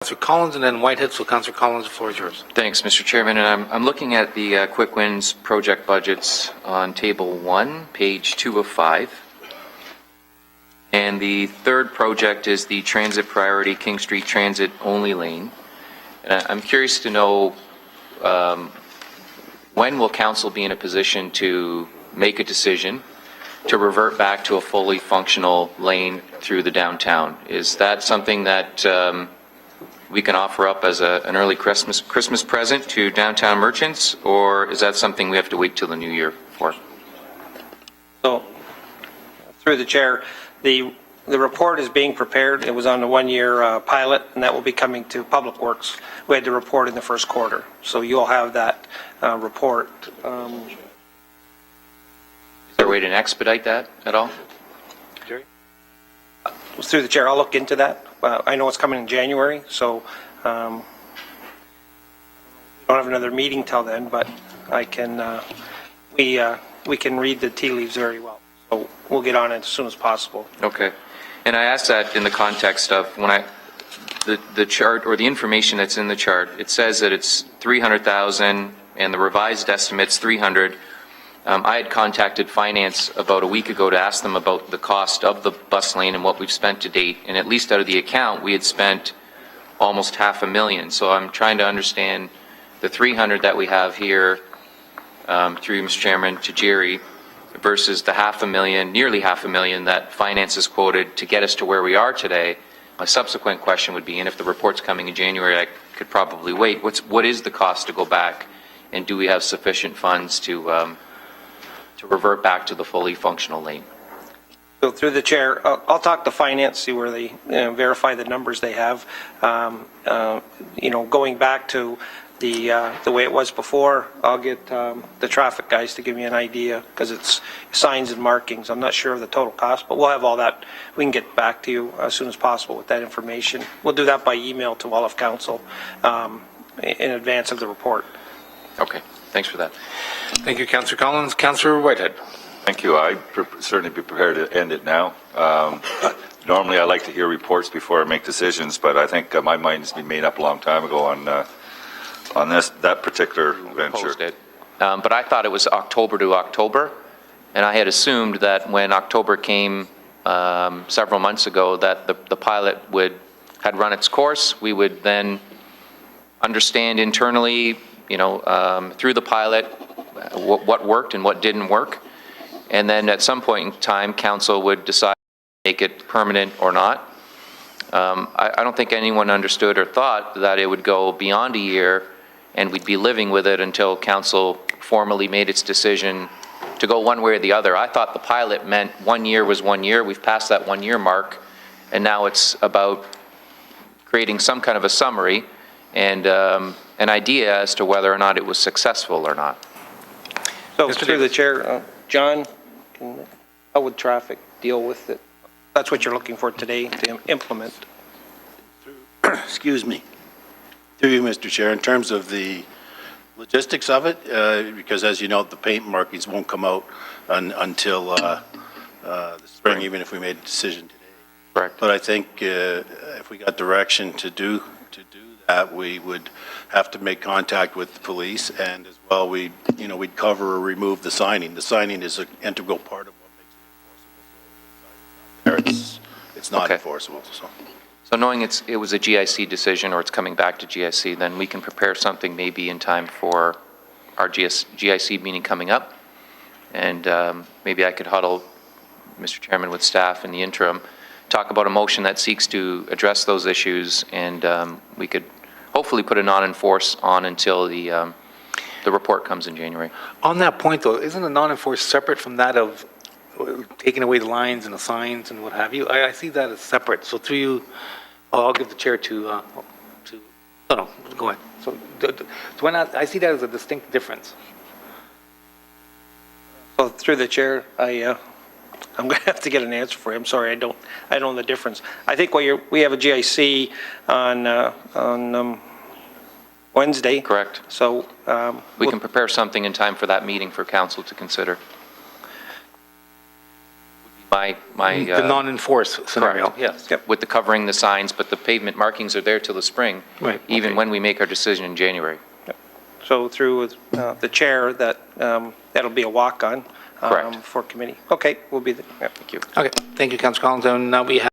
Councillor Collins, and then Whitehead. So Councillor Collins, the floor is yours. Thanks, Mr. Chairman. And I'm looking at the Quick Wins project budgets on Table 1, page 2 of 5. And the third project is the Transit Priority King Street Transit Only Lane. And I'm curious to know when will Council be in a position to make a decision to revert back to a fully functional lane through the downtown? Is that something that we can offer up as an early Christmas present to downtown merchants, or is that something we have to wait till the new year for? So, through the chair, the report is being prepared. It was on the one-year pilot, and that will be coming to Public Works. We had to report in the first quarter, so you'll have that report. Is there a way to expedite that at all? Jerry? Through the chair, I'll look into that. I know it's coming in January, so we don't have another meeting till then, but I can we can read the tea leaves very well. So we'll get on it as soon as possible. Okay. And I asked that in the context of when the chart or the information that's in the chart, it says that it's 300,000 and the revised estimate's 300. I had contacted Finance about a week ago to ask them about the cost of the bus lane and what we've spent to date. And at least out of the account, we had spent almost $500,000. So I'm trying to understand the 300 that we have here, through you, Mr. Chairman, to Jerry, versus the $500,000, nearly $500,000 that Finance has quoted to get us to where we are today. My subsequent question would be, and if the report's coming in January, I could probably wait. What is the cost to go back, and do we have sufficient funds to revert back to the fully functional lane? So through the chair, I'll talk to Finance, see where they verify the numbers they have. Going back to the way it was before, I'll get the traffic guys to give me an idea, because it's signs and markings. I'm not sure of the total cost, but we'll have all that. We can get back to you as soon as possible with that information. We'll do that by email to all of council in advance of the report. Okay. Thanks for that. Thank you, Councillor Collins. Councillor Whitehead. Thank you. I'd certainly be prepared to end it now. Normally, I like to hear reports before I make decisions, but I think my mind has been made up a long time ago on that particular venture. But I thought it was October to October, and I had assumed that when October came several months ago, that the pilot had run its course. We would then understand internally, through the pilot, what worked and what didn't work. And then at some point in time, council would decide to make it permanent or not. I don't think anyone understood or thought that it would go beyond a year and we'd be living with it until council formally made its decision to go one way or the other. I thought the pilot meant 1 year was 1 year. We've passed that 1 year mark, and now it's about creating some kind of a summary and an idea as to whether or not it was successful or not. So through the chair, John, how would traffic deal with it? That's what you're looking for today to implement. Excuse me. Through you, Mr. Chair, in terms of the logistics of it, because as you know, the paint markings won't come out until the spring, even if we made a decision today. Correct. But I think if we got direction to do that, we would have to make contact with the police, and as well, we'd cover or remove the signing. The signing is an integral part of what makes it enforceable. It's not enforceable. So knowing it was a GIC decision, or it's coming back to GIC, then we can prepare something maybe in time for our GIC meeting coming up. And maybe I could huddle, Mr. Chairman, with staff in the interim, talk about a motion that seeks to address those issues, and we could hopefully put a non-enforce on until the report comes in January. On that point, though, isn't a non-enforced separate from that of taking away the lines and the signs and what have you? I see that as separate. So through you, I'll give the chair to no, go ahead. So why not? I see that as a distinct difference. So through the chair, I'm going to have to get an answer for you. I'm sorry, I don't know the difference. I think we have a GIC on Wednesday. Correct. So we can prepare something in time for that meeting for council to consider. My, The non-enforced scenario, yes. Yep. with the covering the signs, but the pavement markings are there till the spring. Right, Even okay. when we make our decision in January. So through the chair, that'll be a walk-on Correct. for committee. Okay, we'll be there. Yep. Thank you. Okay, thank you, Councilor Collins. And now we have